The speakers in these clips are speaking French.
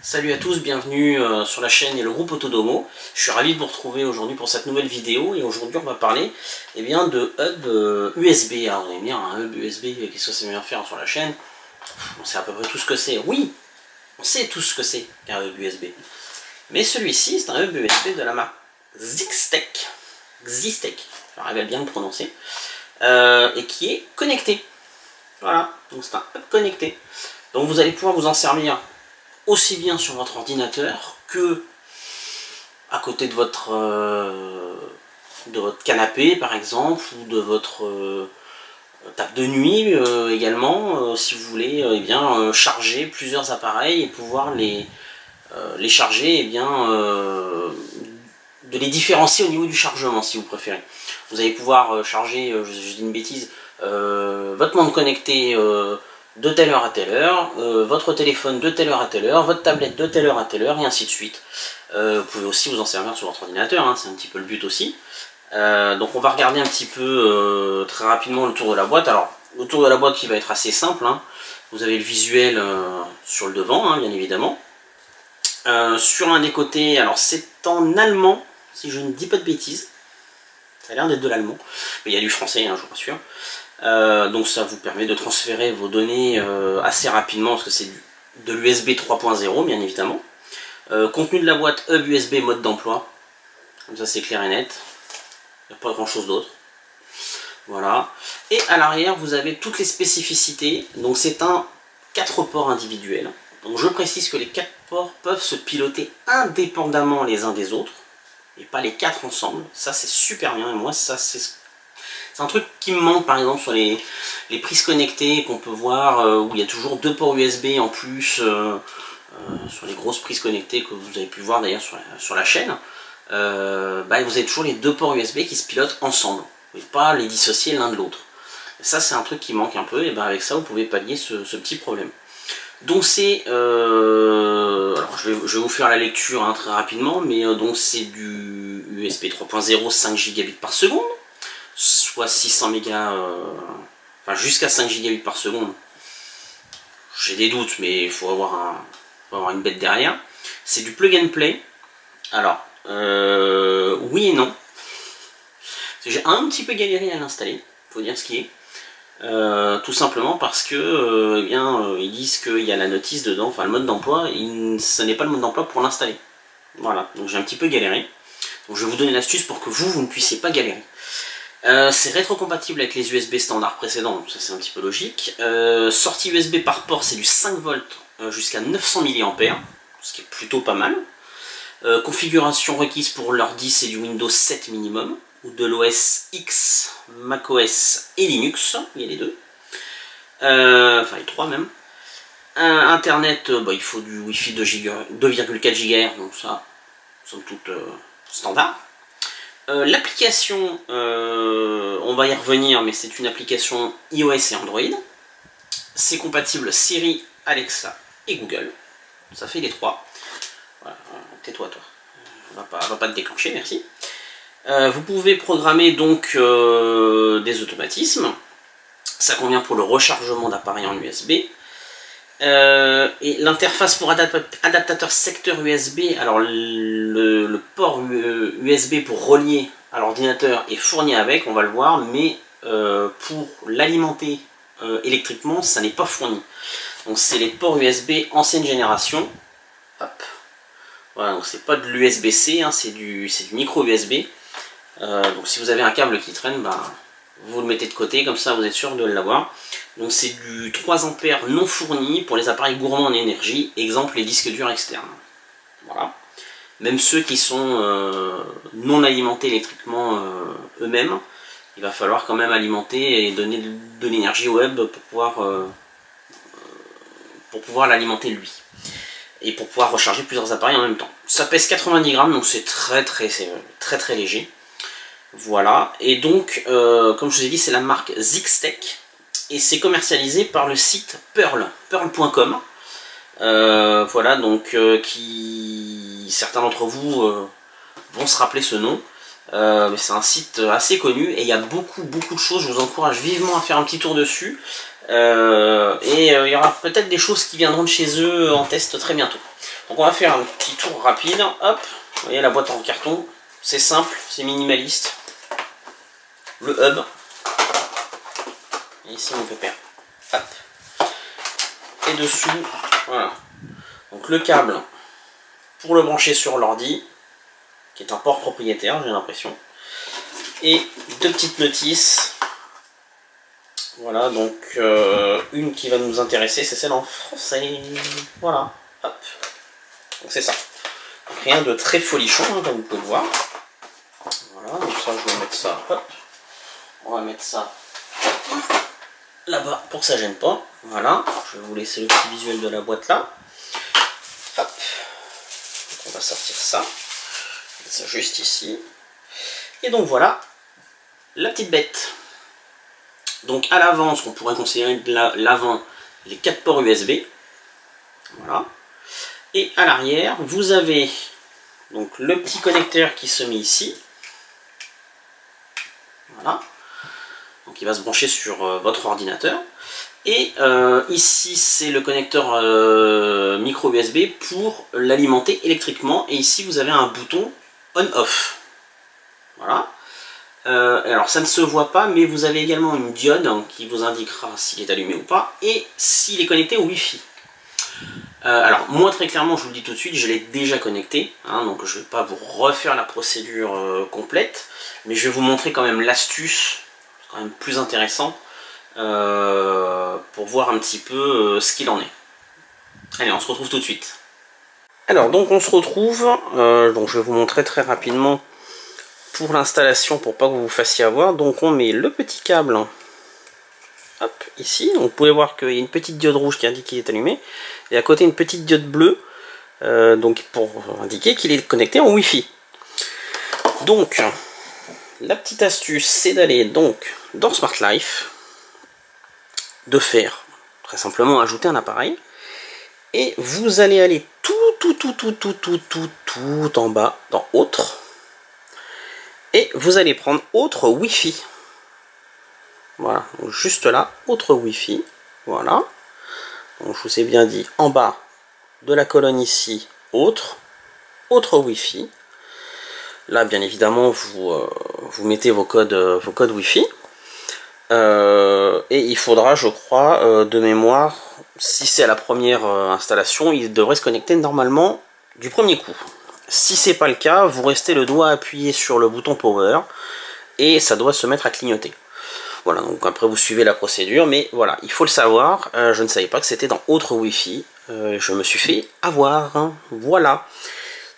Salut à tous, bienvenue sur la chaîne et le groupe Autodomo. Je suis ravi de vous retrouver aujourd'hui pour cette nouvelle vidéo et aujourd'hui on va parler de hub USB. Alors vous allez me dire, un hub USB, qu'est-ce que c'est bien faire sur la chaîne? On sait à peu près tout ce que c'est. Oui, on sait tout ce que c'est qu'un hub USB. Mais celui-ci, c'est un hub USB de la marque Xistec, j'arrive à bien le prononcer, et qui est connecté. Voilà, donc c'est un hub connecté. Donc vous allez pouvoir vous en servir aussi bien sur votre ordinateur que à côté de votre canapé par exemple, ou de votre table de nuit également, si vous voulez charger plusieurs appareils et pouvoir les charger, de les différencier au niveau du chargement si vous préférez. Vous allez pouvoir charger, je dis une bêtise, votre montre connectée de telle heure à telle heure, votre téléphone de telle heure à telle heure, votre tablette de telle heure à telle heure, et ainsi de suite. Vous pouvez aussi vous en servir sur votre ordinateur, hein, c'est un petit peu le but aussi. Donc on va regarder un petit peu très rapidement le tour de la boîte. Alors le tour de la boîte qui va être assez simple, hein. Vous avez le visuel sur le devant, hein, bien évidemment. Sur un des côtés, alors c'est en allemand, si je ne dis pas de bêtises. Ça a l'air d'être de l'allemand, mais il y a du français, hein, je vous rassure. Donc ça vous permet de transférer vos données assez rapidement, parce que c'est de l'USB 3.0 bien évidemment. Contenu de la boîte, hub USB, mode d'emploi, comme ça c'est clair et net, il n'y a pas grand chose d'autre. Voilà, et à l'arrière vous avez toutes les spécificités. Donc c'est un 4 ports individuel, donc je précise que les 4 ports peuvent se piloter indépendamment les uns des autres et pas les 4 ensemble. Ça c'est super bien, et moi ça c'est un truc qui me manque par exemple sur les prises connectées qu'on peut voir, où il y a toujours 2 ports USB en plus, sur les grosses prises connectées que vous avez pu voir d'ailleurs sur la chaîne. Vous avez toujours les 2 ports USB qui se pilotent ensemble, et pas les dissocier l'un de l'autre. Ça c'est un truc qui manque un peu, et avec ça vous pouvez pallier ce petit problème. Donc c'est, alors je vais vous faire la lecture hein, très rapidement, mais donc c'est du USB 3.0 5 Gb par seconde, soit 600 mégas, enfin jusqu'à 5 Gb par seconde. J'ai des doutes, mais il faut avoir une bête derrière. C'est du plug and play. Alors, oui et non. J'ai un petit peu galéré à l'installer, faut dire ce qui est. Tout simplement parce que ils disent qu'il y a la notice dedans, enfin le mode d'emploi, ce n'est pas le mode d'emploi pour l'installer. Voilà, donc j'ai un petit peu galéré. Donc je vais vous donner l'astuce pour que vous ne puissiez pas galérer. C'est rétrocompatible avec les USB standards précédents, donc ça c'est un petit peu logique. Sortie USB par port, c'est du 5 volts jusqu'à 900 mAh, ce qui est plutôt pas mal. Configuration requise pour l'ordi, c'est du Windows 7 minimum, ou de l'OS X, macOS et Linux, il y a les deux. Enfin les trois même. Internet, il faut du Wi-Fi 2,4 GHz, donc ça, somme toute standard. L'application, on va y revenir, mais c'est une application iOS et Android. C'est compatible Siri, Alexa et Google. Ça fait les trois. Voilà, tais-toi toi. On va pas te déclencher, merci. Vous pouvez programmer donc des automatismes. Ça convient pour le rechargement d'appareils en USB. Et l'interface pour adaptateur secteur USB, alors le port USB pour relier à l'ordinateur est fourni avec, on va le voir, mais pour l'alimenter électriquement, ça n'est pas fourni. Donc c'est les ports USB ancienne génération. Hop. Voilà, donc c'est pas de l'USB-C, hein, c'est du micro USB. Donc si vous avez un câble qui traîne, vous le mettez de côté, comme ça vous êtes sûr de l'avoir. Donc c'est du 3 A non fourni pour les appareils gourmands en énergie, exemple les disques durs externes. Voilà. Même ceux qui sont non alimentés électriquement eux-mêmes, il va falloir quand même alimenter et donner de l'énergie au web pour pouvoir l'alimenter lui. Et pour pouvoir recharger plusieurs appareils en même temps. Ça pèse 90 grammes, donc c'est très léger. Voilà, et donc, comme je vous ai dit, c'est la marque Xistec, et c'est commercialisé par le site pearl.com. Voilà, donc, certains d'entre vous vont se rappeler ce nom. C'est un site assez connu, et il y a beaucoup de choses, je vous encourage vivement à faire un petit tour dessus. Il y aura peut-être des choses qui viendront de chez eux en test très bientôt. Donc on va faire un petit tour rapide. Hop, vous voyez la boîte en carton, c'est simple, c'est minimaliste. Le hub. Et ici mon pépère. Hop. Et dessous, voilà. Donc le câble pour le brancher sur l'ordi, qui est un port propriétaire, j'ai l'impression. Et deux petites notices. Voilà, donc une qui va nous intéresser, c'est celle en français. Voilà, hop. Donc c'est ça. Donc, rien de très folichon, hein, comme vous pouvez le voir. Voilà, donc ça, je vais mettre ça. Hop. On va mettre ça là-bas pour que ça gêne pas. Voilà, je vais vous laisser le petit visuel de la boîte là. Hop. Donc, on va sortir ça. Mettre ça juste ici. Et donc voilà la petite bête. Donc à l'avant, ce qu'on pourrait considérer de l'avant, les 4 ports USB. Voilà. Et à l'arrière, vous avez donc le petit connecteur qui se met ici. Voilà. Donc il va se brancher sur votre ordinateur. Et ici, c'est le connecteur micro USB pour l'alimenter électriquement. Et ici, vous avez un bouton on-off. Voilà. Alors ça ne se voit pas, mais vous avez également une diode qui vous indiquera s'il est allumé ou pas et s'il est connecté au Wi-Fi. Alors moi très clairement, je vous le dis tout de suite, je l'ai déjà connecté, hein, donc je ne vais pas vous refaire la procédure complète, mais je vais vous montrer quand même l'astuce, c'est quand même plus intéressant, pour voir un petit peu ce qu'il en est. Allez, on se retrouve tout de suite. Alors donc on se retrouve, donc je vais vous montrer très rapidement pour l'installation, pour pas que vous vous fassiez avoir. Donc on met le petit câble, hop, ici. Donc, vous pouvez voir qu'il y a une petite diode rouge qui indique qu'il est allumé, et à côté une petite diode bleue, donc pour indiquer qu'il est connecté en Wi-Fi. Donc la petite astuce, c'est d'aller donc dans Smart Life, de faire très simplement ajouter un appareil, et vous allez aller tout en bas dans Autre. Et vous allez prendre autre Wi-Fi. Voilà, donc juste là, autre Wi-Fi. Voilà. Donc je vous ai bien dit, en bas de la colonne ici, autre Wi-Fi. Là, bien évidemment, vous mettez vos codes Wi-Fi. Et il faudra, je crois, de mémoire, si c'est à la première installation, il devrait se connecter normalement du premier coup. Si c'est pas le cas, vous restez le doigt appuyé sur le bouton Power et ça doit se mettre à clignoter. Voilà, donc après vous suivez la procédure, mais voilà, il faut le savoir, je ne savais pas que c'était dans autre Wi-Fi, je me suis fait avoir, hein. Voilà.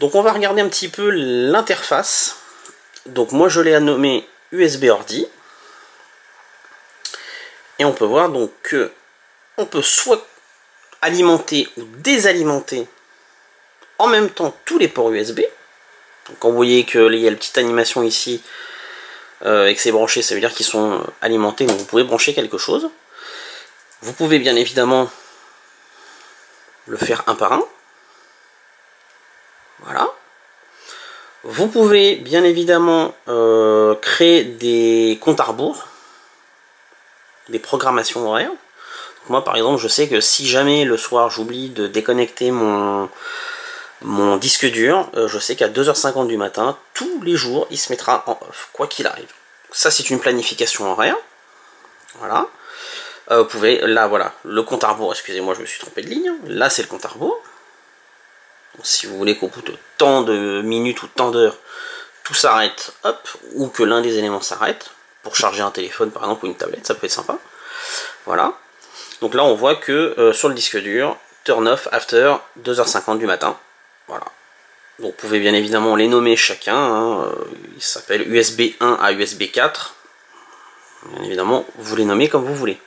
Donc on va regarder un petit peu l'interface. Donc moi je l'ai nommé USB Ordi. Et on peut voir donc que on peut soit alimenter ou désalimenter en même temps tous les ports USB. Donc quand vous voyez qu'il y a la petite animation ici et que c'est branché, ça veut dire qu'ils sont alimentés, donc vous pouvez brancher quelque chose. Vous pouvez bien évidemment le faire un par un. Voilà. Vous pouvez bien évidemment créer des comptes à rebours, des programmations horaires. Donc moi par exemple, je sais que si jamais le soir j'oublie de déconnecter mon disque dur, je sais qu'à 2h50 du matin, tous les jours, il se mettra en off, quoi qu'il arrive. Ça, c'est une planification horaire. Voilà. Vous pouvez, là, voilà, le compte à rebours, excusez-moi, je me suis trompé de ligne. Là, c'est le compte à rebours. Donc, si vous voulez qu'au bout de tant de minutes ou tant d'heures, tout s'arrête, hop, ou que l'un des éléments s'arrête, pour charger un téléphone, par exemple, ou une tablette, ça peut être sympa. Voilà. Donc là, on voit que sur le disque dur, turn off after 2h50 du matin. Voilà. Donc vous pouvez bien évidemment les nommer chacun, hein. Il s'appelle USB 1 à USB 4. Bien évidemment, vous les nommez comme vous voulez.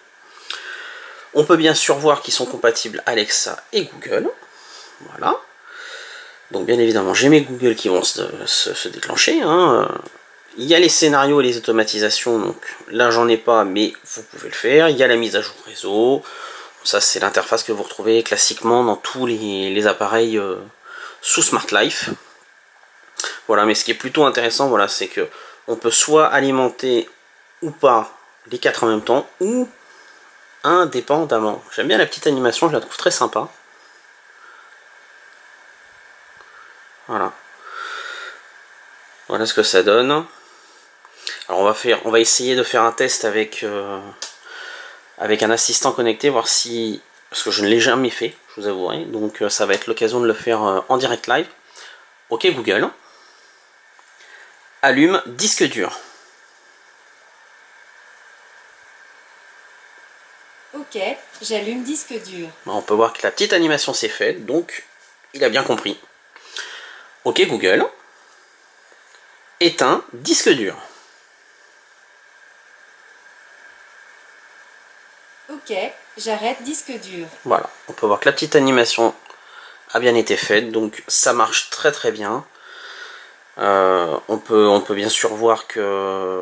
On peut bien sûr voir qu'ils sont compatibles Alexa et Google. Voilà. Donc bien évidemment, j'ai mes Google qui vont se déclencher, hein. Il y a les scénarios et les automatisations, donc là j'en ai pas, mais vous pouvez le faire. Il y a la mise à jour réseau. Ça c'est l'interface que vous retrouvez classiquement dans tous les appareils sous Smart Life. Voilà, mais ce qui est plutôt intéressant, voilà, c'est que on peut soit alimenter ou pas les 4 en même temps, ou indépendamment. J'aime bien la petite animation, je la trouve très sympa. Voilà. Voilà ce que ça donne. Alors on va essayer de faire un test avec, avec un assistant connecté, voir si... Parce que je ne l'ai jamais fait, je vous avouerai. Donc ça va être l'occasion de le faire en direct live. Ok Google. Allume disque dur. Ok, j'allume disque dur. On peut voir que la petite animation s'est faite, donc il a bien compris. Ok Google. Éteins disque dur. Ok, j'arrête disque dur. Voilà, on peut voir que la petite animation a bien été faite, donc ça marche très très bien. On peut bien sûr voir que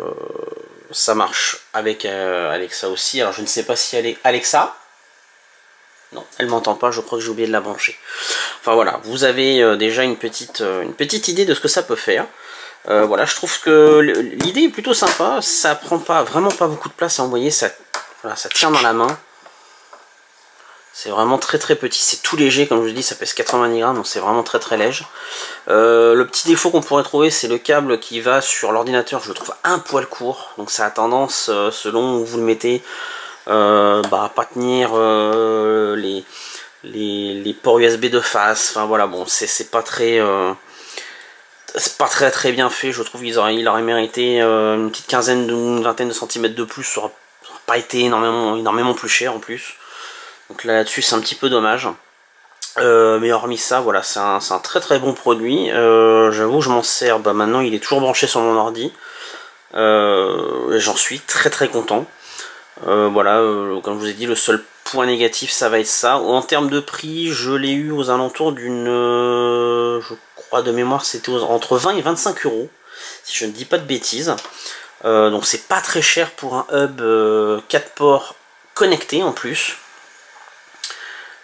ça marche avec Alexa aussi. Alors je ne sais pas si elle est Alexa. Non, elle m'entend pas, je crois que j'ai oublié de la brancher. Enfin voilà, vous avez déjà une petite idée de ce que ça peut faire. Voilà, je trouve que l'idée est plutôt sympa. Ça prend vraiment pas beaucoup de place à envoyer. Ça, voilà, ça tient dans la main. C'est vraiment très très petit, c'est tout léger, comme je vous dis, ça pèse 90 grammes, donc c'est vraiment très très léger. Le petit défaut qu'on pourrait trouver, c'est le câble qui va sur l'ordinateur, je le trouve un poil court, donc ça a tendance, selon où vous le mettez, à pas tenir les ports USB de face. Enfin voilà, bon, c'est pas très très bien fait. Je trouve qu'il aurait mérité une petite quinzaine une vingtaine de centimètres de plus. Ça aurait pas été énormément plus cher en plus. Donc là-dessus c'est un petit peu dommage. Mais hormis ça, voilà, c'est un très très bon produit. J'avoue, je m'en sers. Maintenant, il est toujours branché sur mon ordi. J'en suis très très content. Voilà, comme je vous ai dit, le seul point négatif, ça va être ça. En termes de prix, je l'ai eu aux alentours d'une, je crois de mémoire, c'était entre 20 et 25 euros, si je ne dis pas de bêtises. Donc c'est pas très cher pour un hub 4 ports connecté en plus.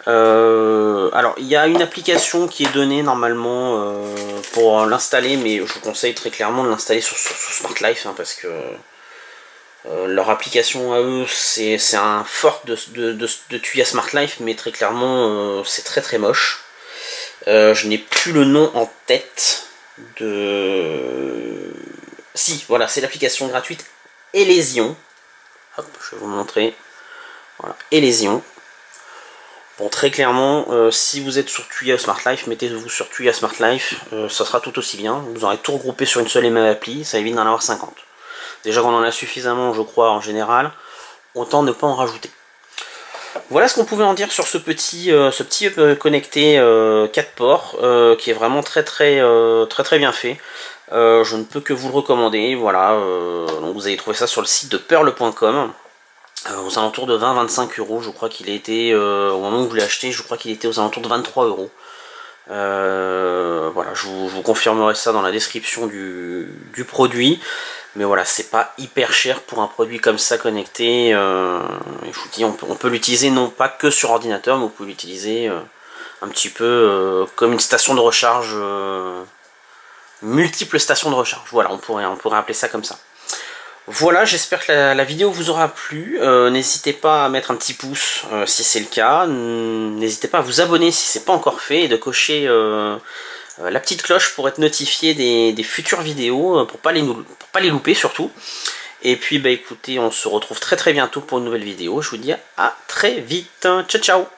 Alors il y a une application qui est donnée normalement pour l'installer, mais je vous conseille très clairement de l'installer sur Smart Life, hein, parce que leur application à eux c'est un fork de Tuya Smart Life, mais très clairement c'est très très moche. Je n'ai plus le nom en tête de... Si, voilà, c'est l'application gratuite Elysion. Hop, je vais vous montrer. Voilà, Elysion. Bon, très clairement, si vous êtes sur Tuya Smart Life, mettez-vous sur Tuya Smart Life, ça sera tout aussi bien. Vous aurez tout regroupé sur une seule et même appli, ça évite d'en avoir 50. Déjà qu'on en a suffisamment, je crois, en général, autant ne pas en rajouter. Voilà ce qu'on pouvait en dire sur ce petit connecté 4 ports, qui est vraiment très bien fait. Je ne peux que vous le recommander. Voilà, donc vous allez trouver ça sur le site de pearl.com. Aux alentours de 20-25 euros, je crois qu'il était, au moment où je l'ai acheté, je crois qu'il était aux alentours de 23 euros. Voilà, je vous confirmerai ça dans la description du produit. Mais voilà, c'est pas hyper cher pour un produit comme ça connecté. Je vous dis, on peut l'utiliser non pas que sur ordinateur, mais on peut l'utiliser un petit peu comme une station de recharge, multiples stations de recharge. Voilà, on pourrait appeler ça comme ça. Voilà, j'espère que la vidéo vous aura plu. N'hésitez pas à mettre un petit pouce si c'est le cas. N'hésitez pas à vous abonner si c'est pas encore fait et de cocher la petite cloche pour être notifié des futures vidéos, pour pas les louper surtout. Et puis écoutez, on se retrouve très bientôt pour une nouvelle vidéo. Je vous dis à très vite. Ciao ciao.